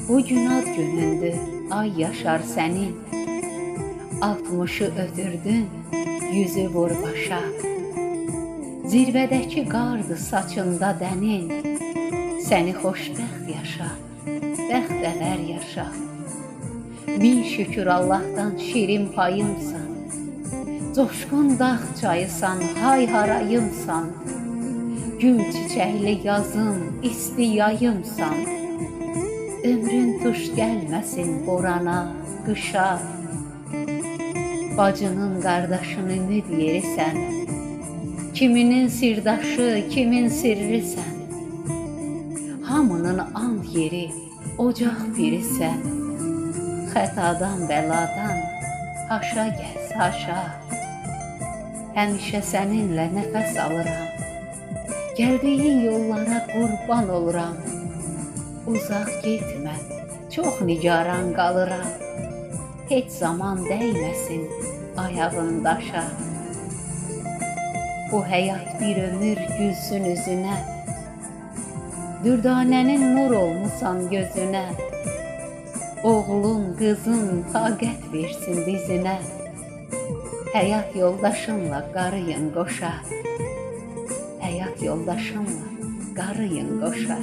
Bugün ad günündür, ay yaşar sənin. 60'ı ötürdün, yüzü vur başa. Zirvədəki qardı saçında dənin. Səni xoşbəxt yaşa, bəxtəvər yaşa. Min şükür Allah'tan şirin payımsan. Coşkun dağ çayısan, hay harayımsan. Gül çiçəkli yazım, isti yayımsan. Ömrün tuş gəlməsin borana, qışa. Bacının qardaşını ümid yerisən. Kiminin sirdaşı, kimin sirrisən. Hamının and yeri, ocaq birisən. Xətadan, bəladan, haşa gəz, haşa. Həmişə səninlə nəfəs alıram. Gəldiyin yollara qurban oluram. Uzaq getmə, çox nigaran qalıram. Heç zaman dəyməsin ayağın daşa. Bu həyat bir ömür gülsün üzünə. Dürdanənin nur olmusan gözünə. Oğlun, qızın taqət versin dizinə. Həyat yoldaşınla qarıyın qoşa. Həyat yoldaşınla qarıyın qoşa.